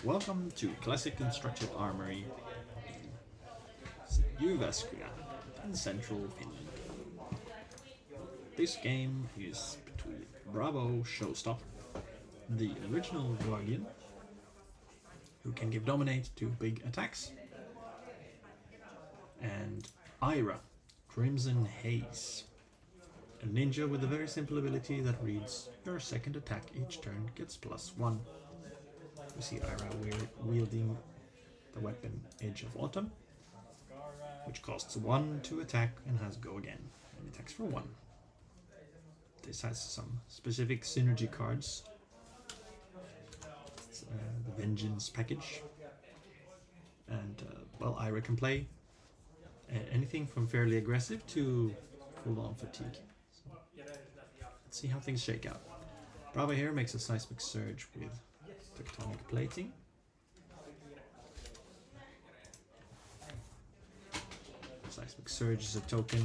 Welcome to Classic Constructed Armory in Jyväskylä in Central Finland. This game is between Bravo Showstopper, the original Guardian, who can give Dominate to big attacks, and Ira, Crimson Haze, a ninja with a very simple ability that reads, your second attack each turn gets +1. We see Ira wielding the weapon Edge of Autumn, which costs 1 to attack and has go again, and attacks for 1. This has some specific synergy cards. It's, the Vengeance package. And, well, Ira can play anything from fairly aggressive to full-on fatigue. So, let's see how things shake out. Bravo here makes a Seismic Surge with Tectonic Plating. Seismic Surge is a token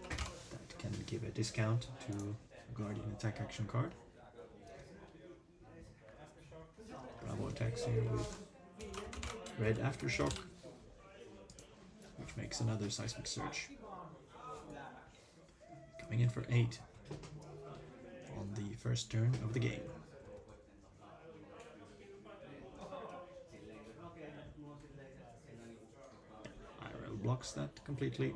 that can give a discount to a Guardian attack action card. Bravo attacks here with Red Aftershock, which makes another Seismic Surge. Coming in for 8 on the first turn of the game. Blocks that completely,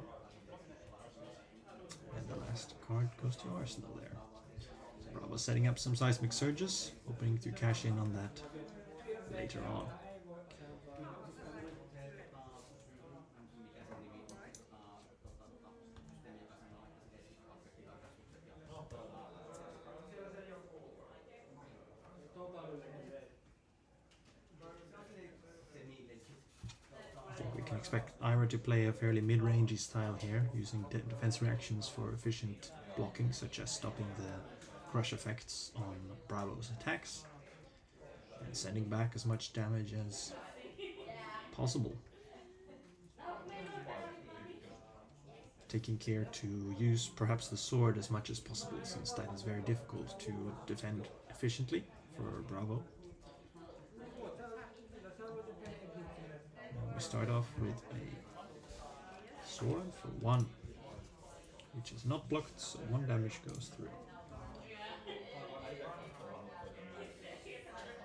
and the last card goes to Arsenal there. So Bravo setting up some Seismic Surges, hoping to cash in on that later on. I think we can expect Ira to play a fairly mid-rangey style here, using defense reactions for efficient blocking, such as stopping the crush effects on Bravo's attacks, and sending back as much damage as possible. Taking care to use perhaps the sword as much as possible, since that is very difficult to defend efficiently for Bravo. We start off with a sword for 1, which is not blocked, so 1 damage goes through.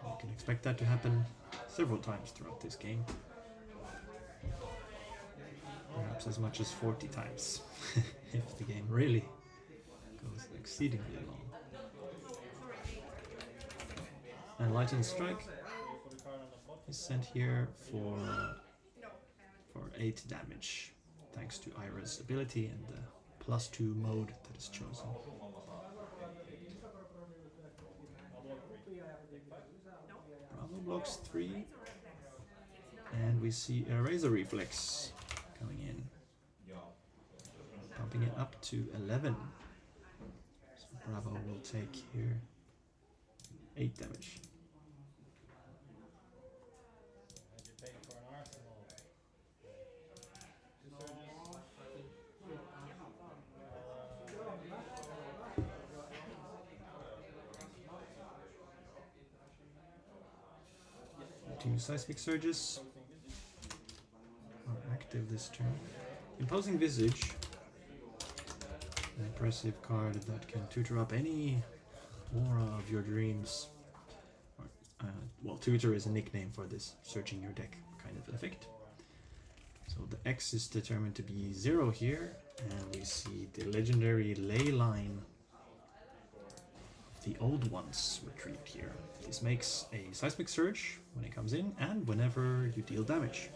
You can expect that to happen several times throughout this game. Perhaps as much as 40 times, if the game really goes exceedingly long. And Lightning Strike is sent here for 8 damage, thanks to Ira's ability and the +2 mode that is chosen. Bravo blocks 3, and we see a Razor Reflex coming in, pumping it up to 11. So Bravo will take here 8 damage. Two Seismic Surges are active this turn. Imposing Visage, an impressive card that can tutor up any aura of your dreams. Well, tutor is a nickname for this searching your deck kind of effect. So the X is determined to be 0 here, and we see the legendary Ley Line of the Old Ones retreat here. This makes a Seismic Surge when it comes in, and whenever you deal damage.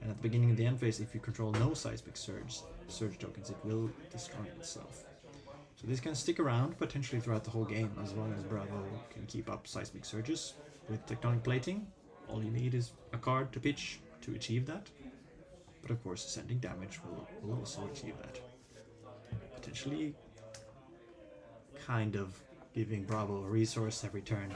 And at the beginning of the end phase, if you control no Seismic Surge tokens, it will destroy itself. So this can stick around potentially throughout the whole game, as long as Bravo can keep up Seismic Surges. With Tectonic Plating, all you need is a card to pitch to achieve that. But of course, sending damage will also achieve that. Potentially kind of giving Bravo a resource every turn.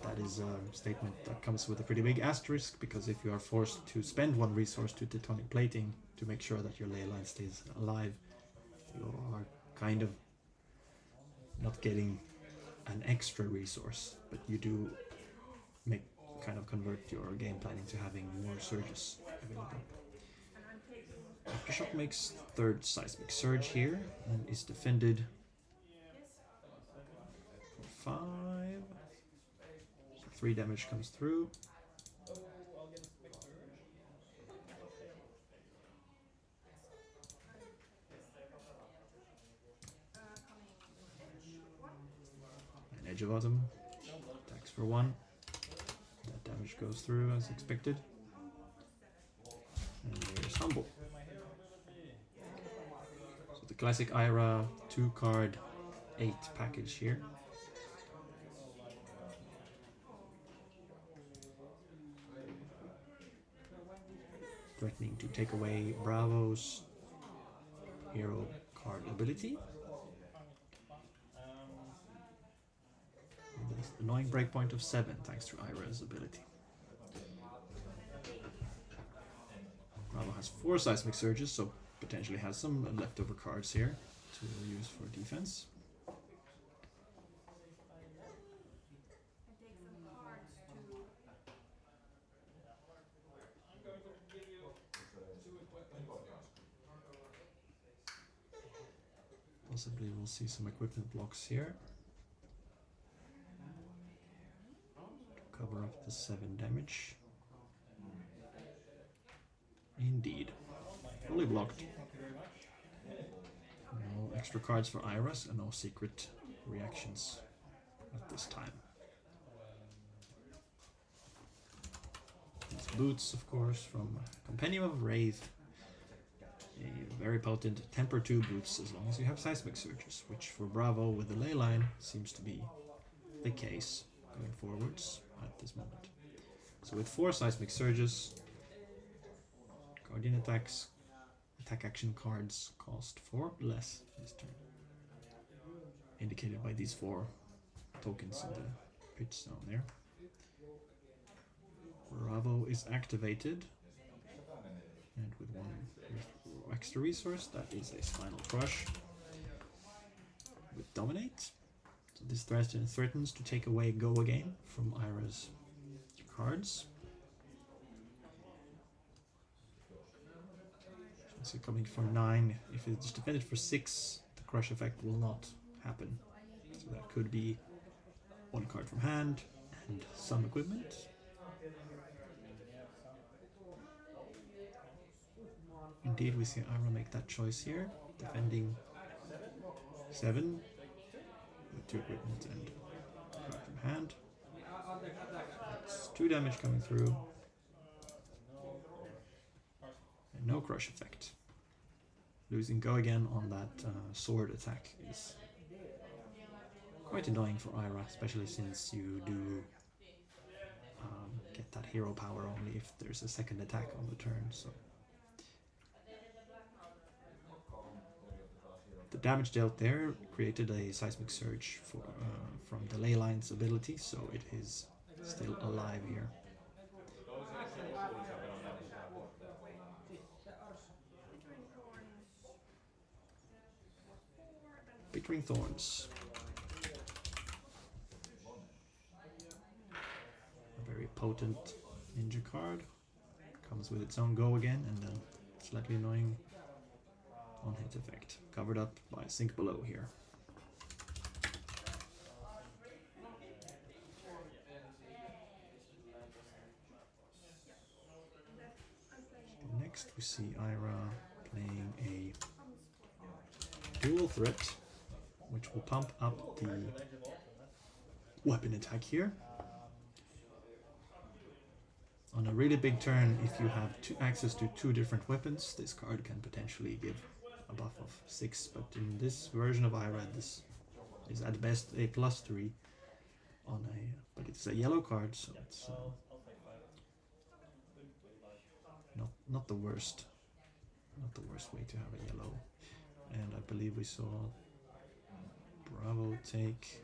That is a statement that comes with a pretty big asterisk, because if you are forced to spend 1 resource to Tectonic Plating to make sure that your ley line stays alive, you are kind of not getting an extra resource, but you do kind of convert your game plan into having more surges available. Aftershock makes third seismic surge here and is defended for 5. So 3 damage comes through. And Edge of Autumn attacks for 1. That damage goes through as expected. And there's Humble. So the classic Ira 2-card 8 package here. Threatening to take away Bravo's hero card ability. And there's an annoying breakpoint of 7 thanks to Ira's ability. Bravo has 4 seismic surges, so potentially has some leftover cards here to use for defense. Possibly we'll see some equipment blocks here. Cover up the 7 damage. Indeed. Fully blocked. No extra cards for Iris and no secret reactions at this time. These boots, of course, from Compendium of Wraith. A very potent Temper 2 boots as long as you have seismic surges, which for Bravo with the ley line seems to be the case going forwards at this moment. So with 4 seismic surges, Guardian attacks, attack action cards cost 4 less this turn. Indicated by these 4 tokens in the pitch zone there. Bravo is activated. And with 1 extra resource, that is a Spinal Crush. With Dominate. So this threatens to take away Go Again from Ira's cards. So coming for 9, if it's defended for 6, the crush effect will not happen. So that could be 1 card from hand and some equipment. Indeed, we see Ira make that choice here, defending 7 with 2 equipment and a card from hand. That's 2 damage coming through. And no crush effect. Losing Go Again on that sword attack is quite annoying for Ira, especially since you do get that hero power only if there's a second attack on the turn. So the damage dealt there created a seismic surge from the ley line's ability, so it is still alive here. Bickering Thorns. A very potent ninja card. Comes with its own Go Again and then slightly annoying on-hit effect. Covered up by Sink Below here. Next we see Ira playing a dual threat, which will pump up the weapon attack here. On a really big turn, if you have access to 2 different weapons, this card can potentially give a buff of 6, but in this version of Ira, this is at best a +3 on but it's a yellow card, so it's not the worst way to have a yellow. And I believe we saw Bravo take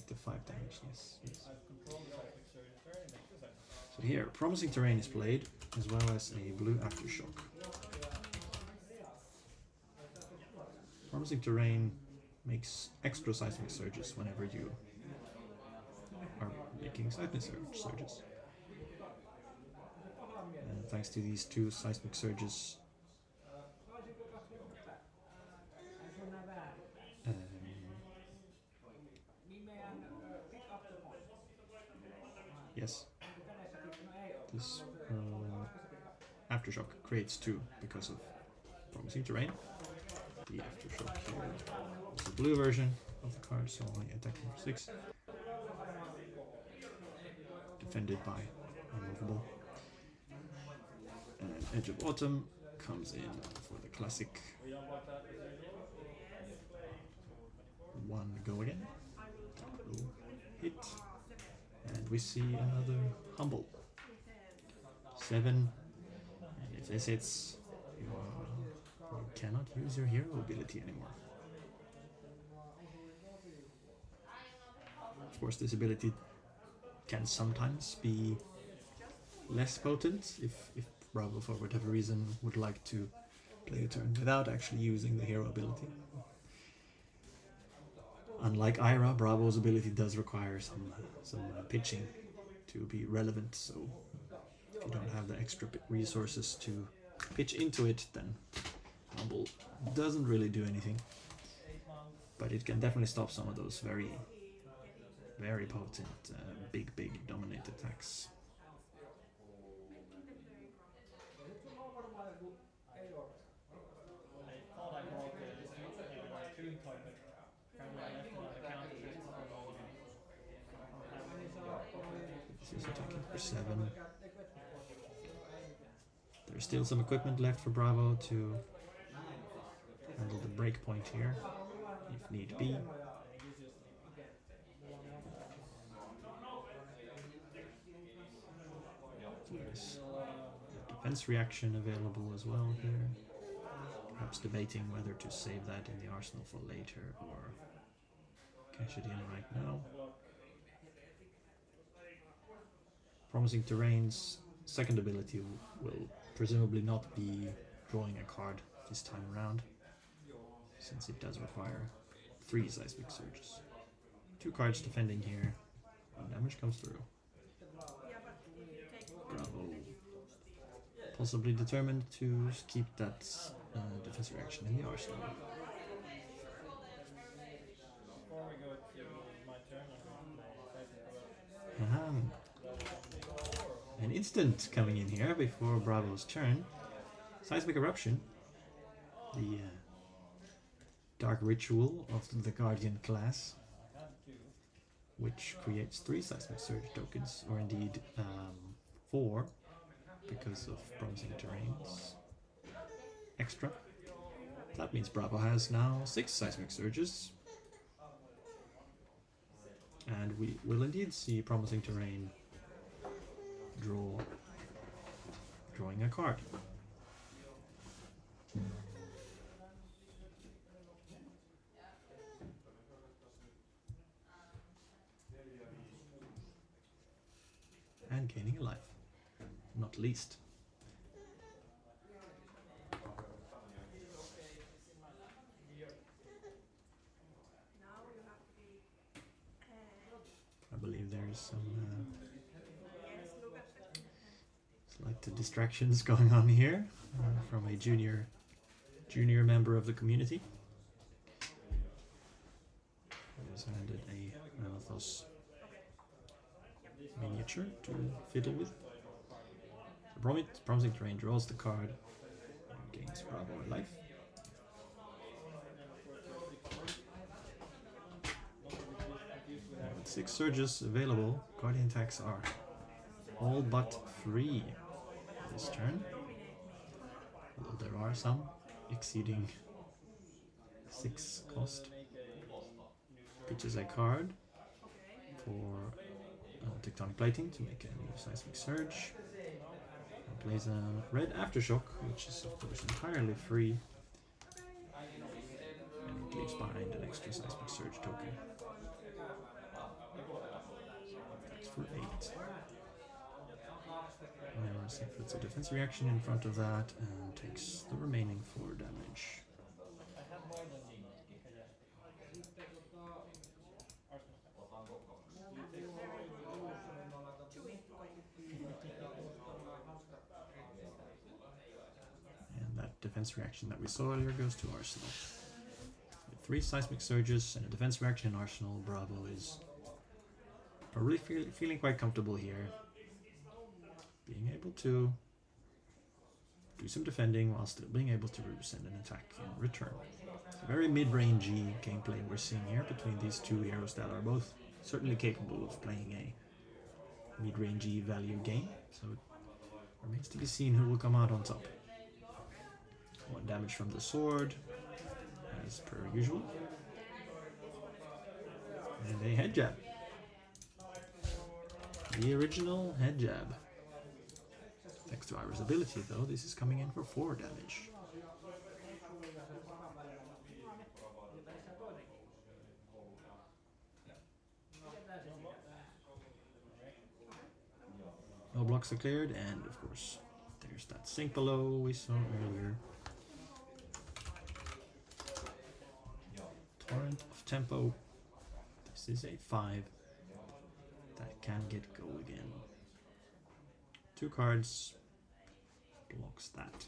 the 5 damage, yes. So here, Promising Terrain is played, as well as a blue Aftershock. Promising Terrain makes extra seismic surges whenever you are making seismic surges. And thanks to these 2 seismic surges, yes, this Aftershock creates 2 because of Promising Terrain. The Aftershock here is the blue version of the card, so only attacking for 6. Defended by Unmovable. And Edge of Autumn comes in for the classic 1 go again. That will hit. And we see another Humble. 7. And if this hits, you cannot use your hero ability anymore. Of course, this ability can sometimes be less potent if Bravo, for whatever reason, would like to play a turn without actually using the hero ability. Unlike Ira, Bravo's ability does require some pitching to be relevant, so if you don't have the extra resources to pitch into it, then Humble doesn't really do anything. But it can definitely stop some of those very, very potent, big dominate attacks. This is attacking for 7. There's still some equipment left for Bravo to handle the breakpoint here, if need be. There's a defense reaction available as well here. Perhaps debating whether to save that in the arsenal for later or cash it in right now. Promising Terrain's second ability will presumably not be drawing a card this time around, since it does require 3 seismic surges. 2 cards defending here, 1 damage comes through. Bravo, possibly determined to keep that defense reaction in the arsenal. An instant coming in here before Bravo's turn. Seismic Eruption, the dark ritual of the Guardian class, which creates 3 seismic surge tokens, or indeed 4 because of Promising Terrain's extra. That means Bravo has now 6 seismic surges, and we will indeed see Promising Terrain drawing a card. And gaining a life, not least. I believe there's some slight distractions going on here from a junior member of the community. I was handed a Manathos miniature to fiddle with. So Promising Terrain draws the card and gains Bravo a life. With 6 surges available, Guardian attacks are all but free this turn, although there are some exceeding 6 cost. Pitches a card for Tectonic Plating to make a new Seismic Surge. And plays a red Aftershock, which is of course entirely free, and it leaves behind an extra Seismic Surge token. If it's a defense reaction in front of that and takes the remaining 4 damage. And that defense reaction that we saw earlier goes to Arsenal. With 3 seismic surges and a defense reaction in Arsenal, Bravo is probably feeling quite comfortable here. Being able to do some defending while still being able to send an attack in return. It's a very mid-rangey gameplay we're seeing here between these two heroes that are both certainly capable of playing a mid-rangey value game. So it remains to be seen who will come out on top. 1 damage from the sword, as per usual. And a head jab. The original head jab. Thanks to Ira's ability, though, this is coming in for 4 damage. No blocks are cleared, and of course, there's that sink below we saw earlier. Torrent of tempo. This is a 5 that can get go again. 2 cards blocks that.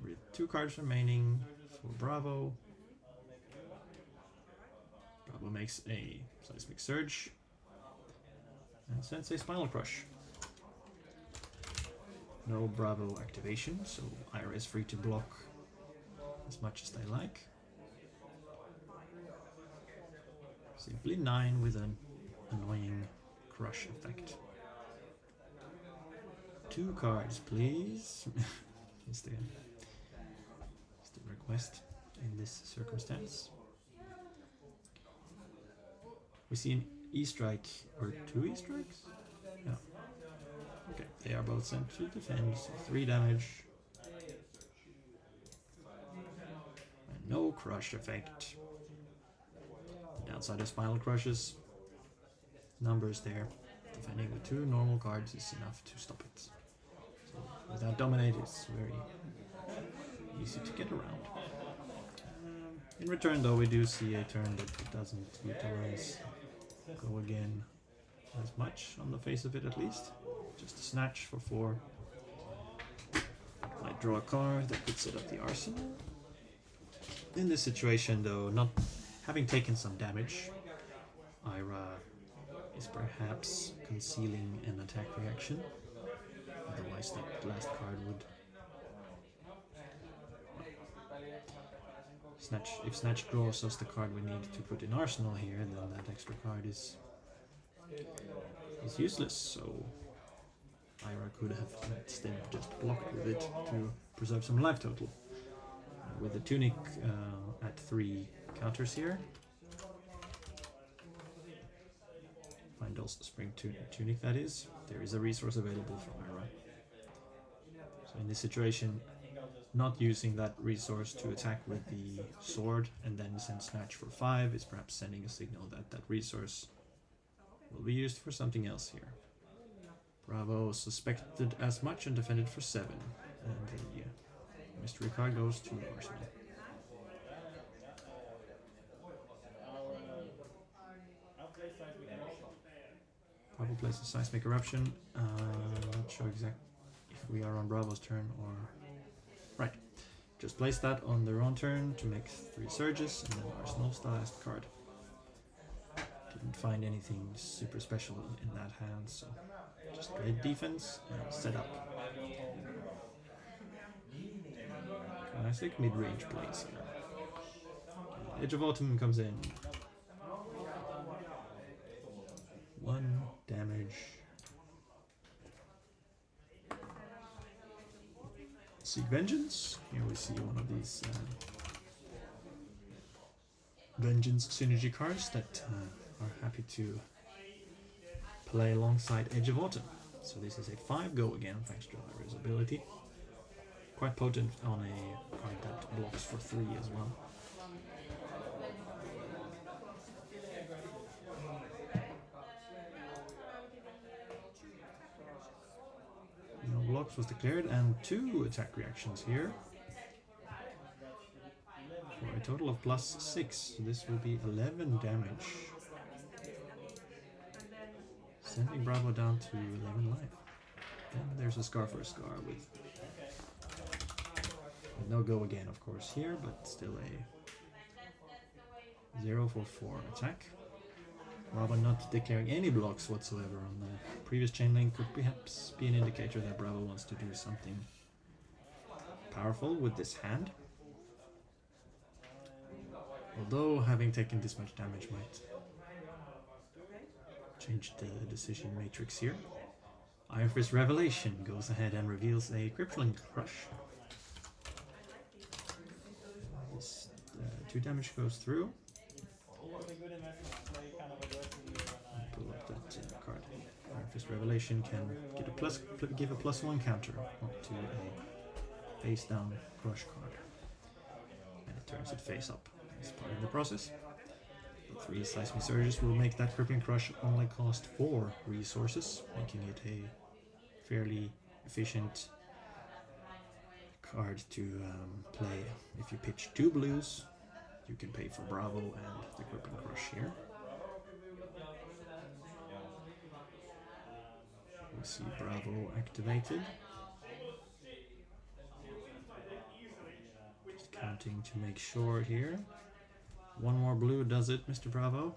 With 2 cards remaining for Bravo. Bravo makes a seismic surge and sends a spinal crush. No Bravo activation, so Ira is free to block as much as they like. Simply 9 with an annoying crush effect. 2 cards, please. is the request in this circumstance. We see an E-strike, or 2 E-strikes? Yeah. Okay, they are both sent to defend, so 3 damage. And no crush effect. Downside of spinal crushes. Numbers there. Defending with 2 normal cards is enough to stop it. So without dominate, it's very easy to get around. In return, though, we do see a turn that it doesn't utilize go again as much on the face of it, at least. Just a snatch for 4. Might draw a card that could set up the arsenal. In this situation, though, not having taken some damage, Ira is perhaps concealing an attack reaction. Otherwise, that last card would Snatch. If Snatch draws us the card we need to put in Arsenal here, then that extra card is useless. So Ira could have instead just blocked with it to preserve some life total. With the Tunic at 3 counters here. Findle's Spring Tunic, that is. There is a resource available from Ira. So in this situation, not using that resource to attack with the sword and then send Snatch for 5 is perhaps sending a signal that that resource will be used for something else here. Bravo suspected as much and defended for 7. And the mystery card goes to Arsenal. Bravo plays a Seismic Eruption. Not sure exactly if we are on Bravo's turn or... Right. Just place that on their own turn to make 3 surges, and then Arsenal's the last card. Didn't find anything super special in that hand, so just great defense and set up. Classic mid-range plays here. Edge of Autumn comes in. 1 damage. Seek Vengeance. Here we see one of these Vengeance synergy cards that are happy to play alongside Edge of Autumn. So this is a 5 go again, thanks to Ira's ability. Quite potent on a card that blocks for 3 as well. blocks was declared, and 2 attack reactions here. For a total of +6, so this will be 11 damage. Sending Bravo down to 11 life. Then there's a Scar for a Scar with no go again, of course, here, but still a 0 for 4 attack. Bravo not declaring any blocks whatsoever on the previous chain link could perhaps be an indicator that Bravo wants to do something powerful with this hand. Although having taken this much damage might change the decision matrix here. Iron Fist Revelation goes ahead and reveals a Crippling Crush. This 2 damage goes through. Pull up that card. Iron Fist Revelation can get give a +1 counter to a face down crush card. And it turns it face up as part of the process. The 3 Seismic Surges will make that Crippling Crush only cost 4 resources, making it a fairly efficient card to play. If you pitch 2 blues, you can pay for Bravo and the Crippling Crush here. We see Bravo activated. Just counting to make sure here. 1 more blue does it, Mr. Bravo.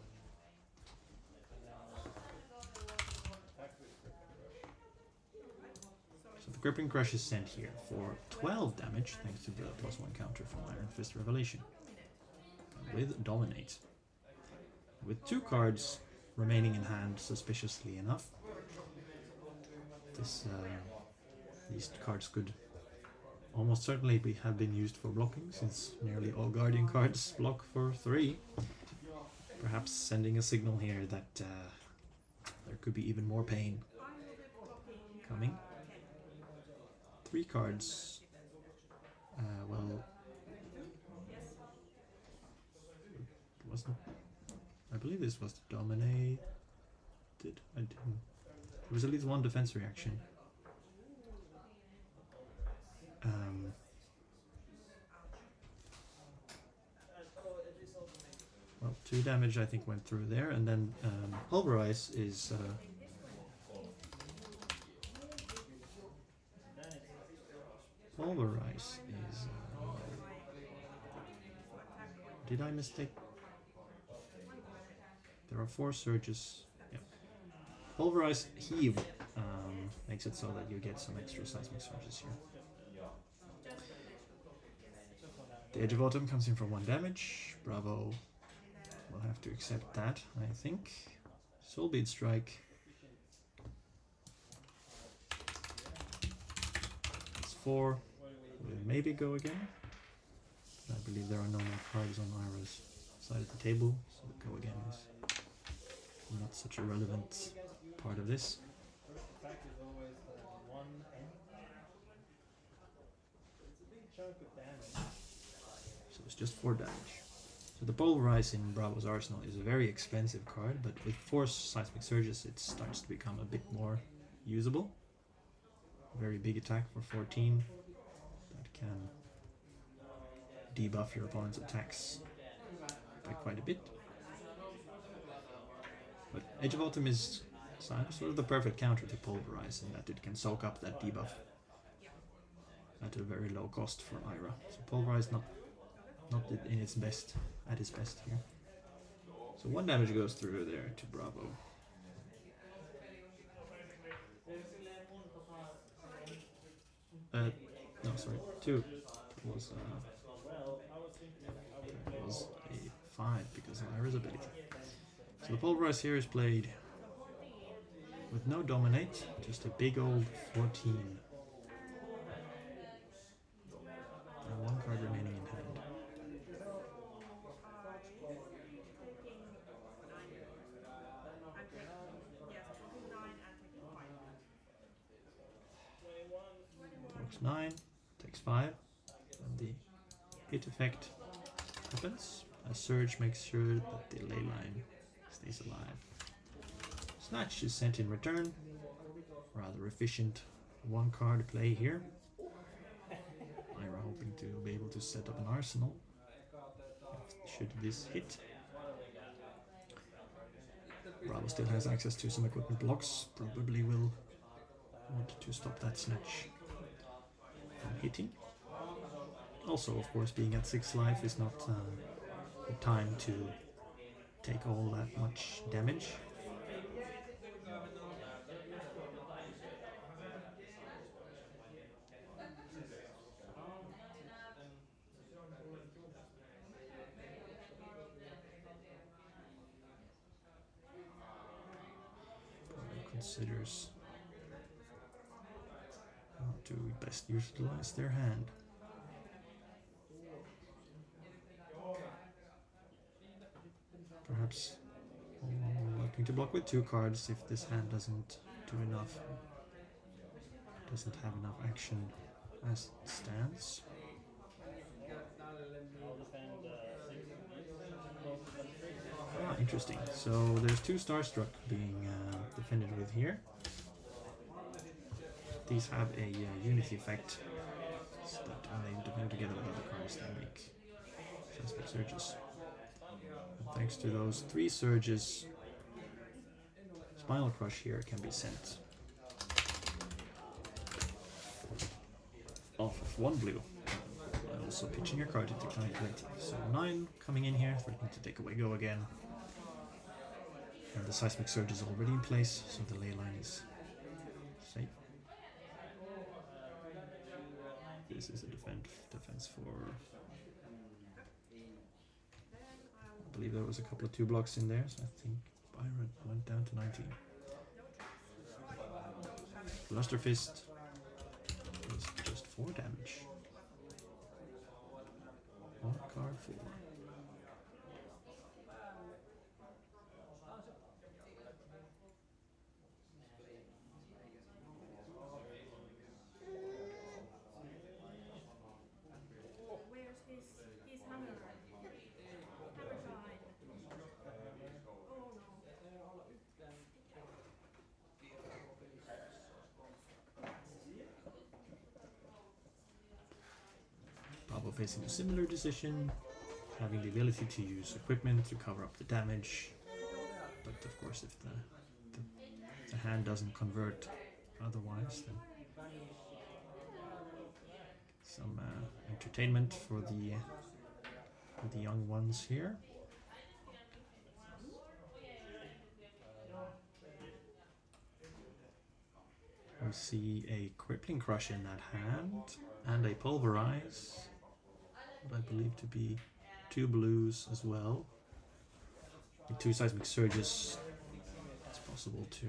So the Crippling Crush is sent here for 12 damage, thanks to the +1 counter from Iron Fist Revelation. With Dominate. With 2 cards remaining in hand, suspiciously enough. These cards could almost certainly have been used for blocking, since nearly all Guardian cards block for 3. Perhaps sending a signal here that there could be even more pain coming. 3 cards. Well, wasn't. I believe this was dominated. I didn't. There was at least 1 defense reaction. Well, 2 damage I think went through there, and then Pulverize is did I mistake? There are 4 surges. Yep. Pulverize Heave makes it so that you get some extra Seismic Surges here. The Edge of Autumn comes in for 1 damage. Bravo will have to accept that, I think. Soulbead Strike. It's 4. Will maybe go again. I believe there are no more cards on Ira's side of the table, so the go again is not such a relevant part of this. So it's just 4 damage. So the Pulverize in Bravo's arsenal is a very expensive card, but with 4 Seismic Surges it starts to become a bit more usable. Very big attack for 14 that can debuff your opponent's attacks by quite a bit. But Edge of Autumn is sort of the perfect counter to Pulverize in that it can soak up that debuff at a very low cost for Ira. So Pulverize not in its best, at its best here. So 1 damage goes through there to Bravo. No, sorry, 2. It was a 5 because of Ira's ability. So the Pulverize here is played with no Dominate, just a big old 14. And 1 card remaining in hand. Works 9, takes 5, and the hit effect happens. A Surge makes sure that the ley line stays alive. Snatch is sent in return. Rather efficient one card play here. Ira hoping to be able to set up an arsenal should this hit. Bravo still has access to some equipment blocks, probably will want to stop that snatch from hitting. Also, of course, being at 6 life is not the time to take all that much damage. Considers how to best utilize their hand. Perhaps looking to block with 2 cards if this hand doesn't do enough, doesn't have enough action as it stands. Interesting. So there's 2 Starstruck being defended with here. These have a unity effect, so that when they defend together with other cards, they make seismic surges. And thanks to those 3 surges, Spinal Crush here can be sent off of 1 blue. And also pitching your card to decline plating. So 9 coming in here, threatening to take away go again. And the seismic surge is already in place, so the ley line is safe. This is a defense for... I believe there was a couple of 2 blocks in there, so I think Byron went down to 19. Luster Fist is just 4 damage. 1 card 4. Facing a similar decision, having the ability to use equipment to cover up the damage, but of course if the hand doesn't convert otherwise, then some entertainment for the young ones here. We see a Crippling Crush in that hand and a Pulverize. I believe to be 2 blues as well. With 2 Seismic Surges, it's possible to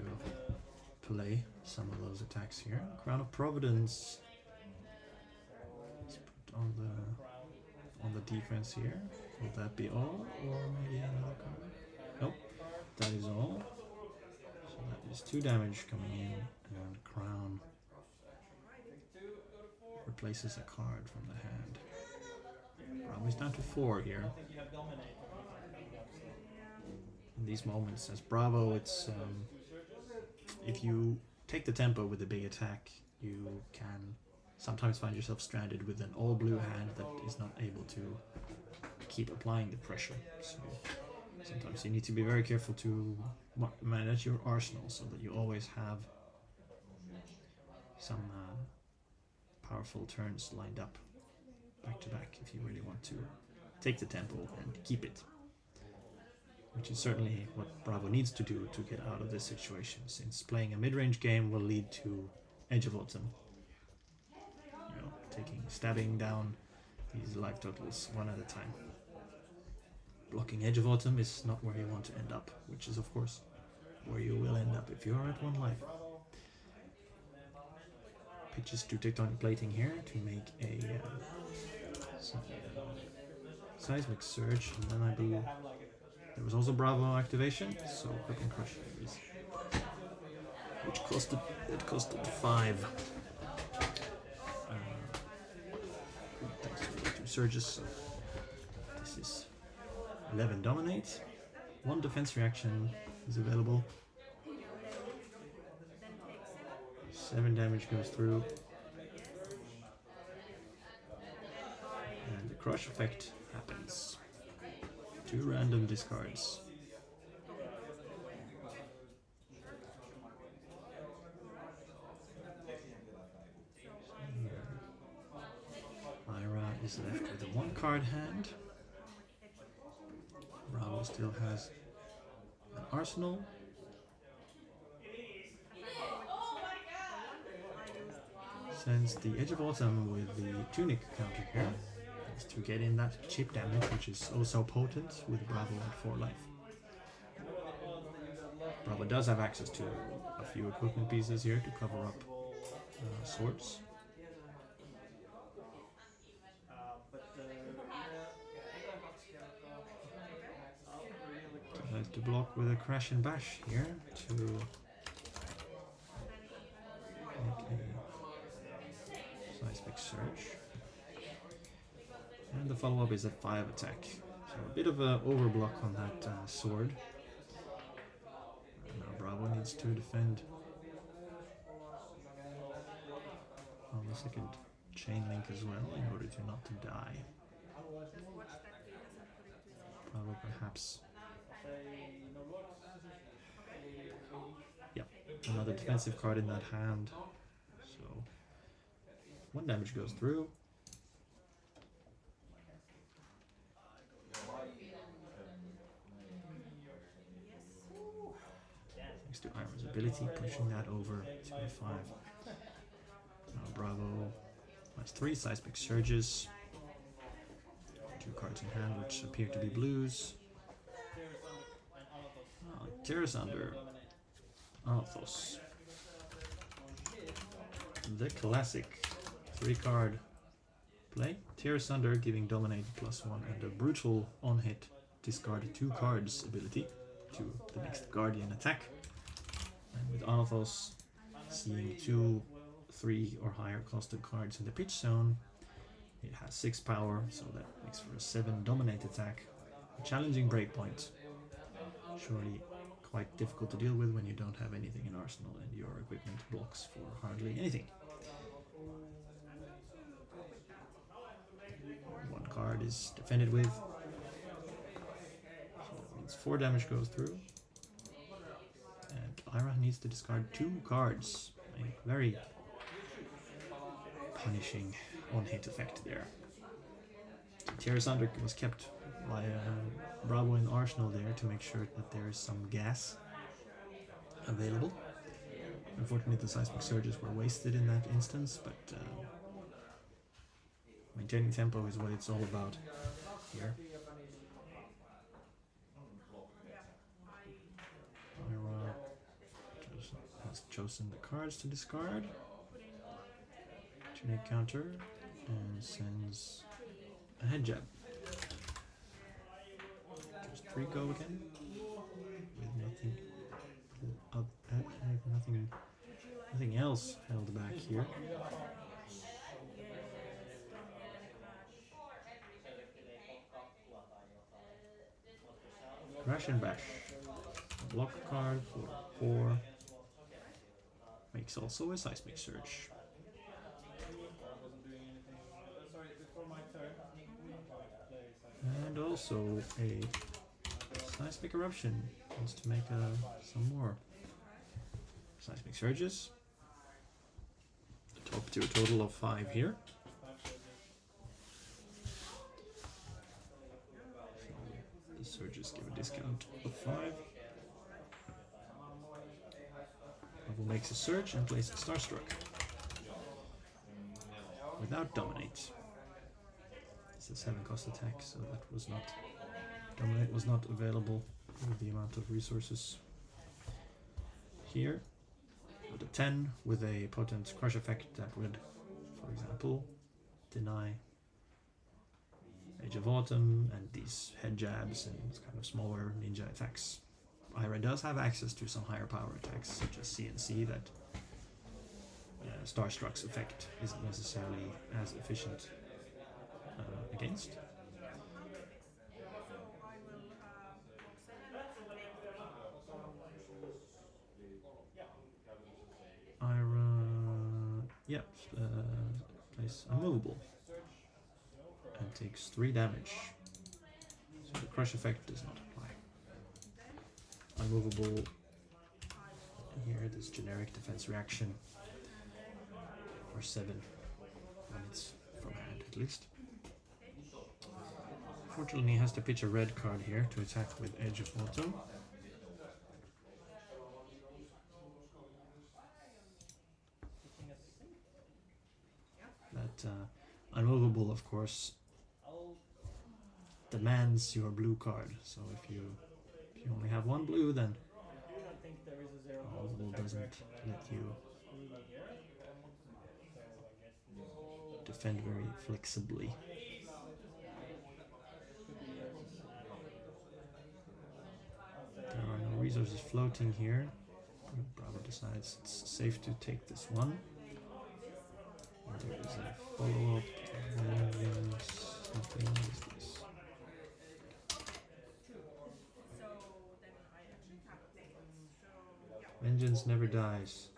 play some of those attacks here. Crown of Providence. Let's put on the defense here. Will that be all, or maybe another card? Nope, that is all. So that is 2 damage coming in, and Crown replaces a card from the hand. Bravo's down to 4 here. In these moments, as Bravo, it's if you take the tempo with a big attack, you can sometimes find yourself stranded with an all-blue hand that is not able to keep applying the pressure. So sometimes you need to be very careful to manage your arsenal so that you always have some powerful turns lined up back to back if you really want to take the tempo and keep it, which is certainly what Bravo needs to do to get out of this situation, since playing a mid-range game will lead to Edge of Autumn, stabbing down these life totals one at a time. Blocking Edge of Autumn is not where you want to end up, which is of course where you will end up if you are at 1 life. Pitches to tectonic plating here to make a Seismic Surge, and then I believe there was also Bravo activation, so Crippling Crush is, which costed 5. Thanks to the 2 surges, so this is 11 dominate. 1 defense reaction is available. 7 damage goes through. And the crush effect happens. 2 random discards. Ira is left with a 1-card hand. Bravo still has an arsenal. Sends the Edge of Autumn with the Tunic counter here, just to get in that chip damage, which is also potent with Bravo at 4 life. Bravo does have access to a few equipment pieces here to cover up swords. Decides to block with a Crash and Bash here to make a seismic surge. And the follow-up is a 5 attack. So a bit of an overblock on that sword. Now Bravo needs to defend on the second chain link as well in order to not to die. Bravo perhaps. Yep, another defensive card in that hand. So 1 damage goes through. Thanks to Ira's ability, pushing that over to a 5. Now Bravo has 3 seismic surges. 2 cards in hand, which appear to be blues. Tears under Arthos. The classic 3-card play. Tears under, giving Dominate +1 and a brutal on-hit discard 2 cards ability to the next Guardian attack. And with Arthos seeing 2, 3 or higher costed cards in the pitch zone, it has 6 power, so that makes for a 7 Dominate attack. A challenging breakpoint. Surely quite difficult to deal with when you don't have anything in arsenal and your equipment blocks for hardly anything. 1 card is defended with, so that means 4 damage goes through. And Ira needs to discard 2 cards. A very punishing on-hit effect there. Tears Under was kept by Bravo in Arsenal there to make sure that there is some gas available. Unfortunately, the seismic surges were wasted in that instance, but maintaining tempo is what it's all about here. Ira has chosen the cards to discard. Tunic counter and sends a head jab. Just 3 go again with nothing else held back here. Crash and Bash. A block card for 4. Makes also a seismic surge. And also a seismic eruption. Wants to make some more seismic surges. Up to a total of 5 here. So the surges give a discount of 5. Bravo makes a surge and plays Starstruck without Dominate. It's a 7 cost attack, so that was not Dominate was not available with the amount of resources here. With a 10 with a potent crush effect that would, for example, deny Age of Autumn and these head jabs and kind of smaller ninja attacks. Ira does have access to some higher power attacks, such as CNC, that Starstruck's effect isn't necessarily as efficient against. Ira Yep, place unmovable and takes 3 damage. So the crush effect does not apply. Unmovable. Here, this generic defense reaction for 7 when it's from hand at least. Fortunately, he has to pitch a red card here to attack with Edge of Autumn. That unmovable, of course, demands your blue card. So if you only have 1 blue, then unmovable doesn't let you defend very flexibly. There are no resources floating here. Bravo decides it's safe to take this one. And there is a follow-up. Something is this. Vengeance never dies.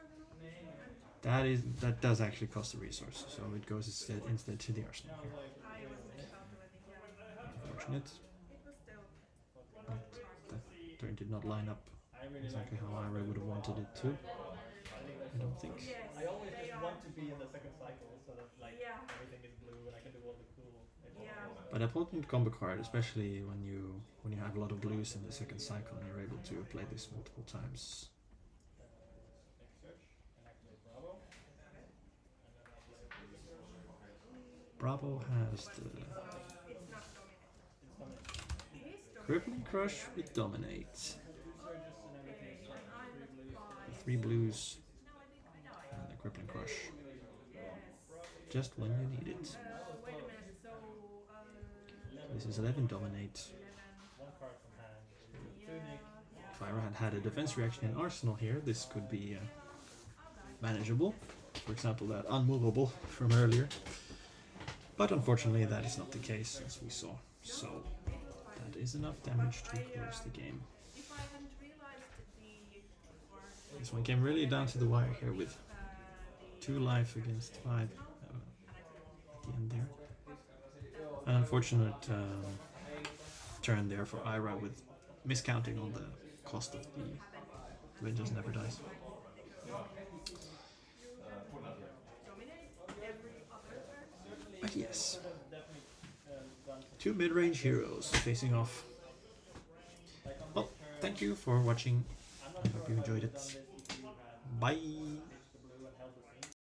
That does actually cost a resource, so it goes instead to the arsenal here. Unfortunate. But that turn did not line up exactly how Ira would have wanted it to. I don't think. I always just want to be in the second cycle so that everything is blue and I can do all the cool. But a potent combo card, especially when you have a lot of blues in the second cycle and you're able to play this multiple times. Bravo has the Crippling Crush with Dominate. The 3 blues and the Crippling Crush. Just when you need it. This is 11 Dominate. If Ira had a defense reaction in Arsenal here, this could be manageable. For example, that unmovable from earlier. But unfortunately that is not the case, as we saw. So that is enough damage to close the game. This one came really down to the wire here with 2 life against 5 at the end there. An unfortunate turn there for Ira with miscounting on the cost of the Vengeance Never Dies. But yes, 2 mid-range heroes facing off. Well, thank you for watching. I hope you enjoyed it. Bye!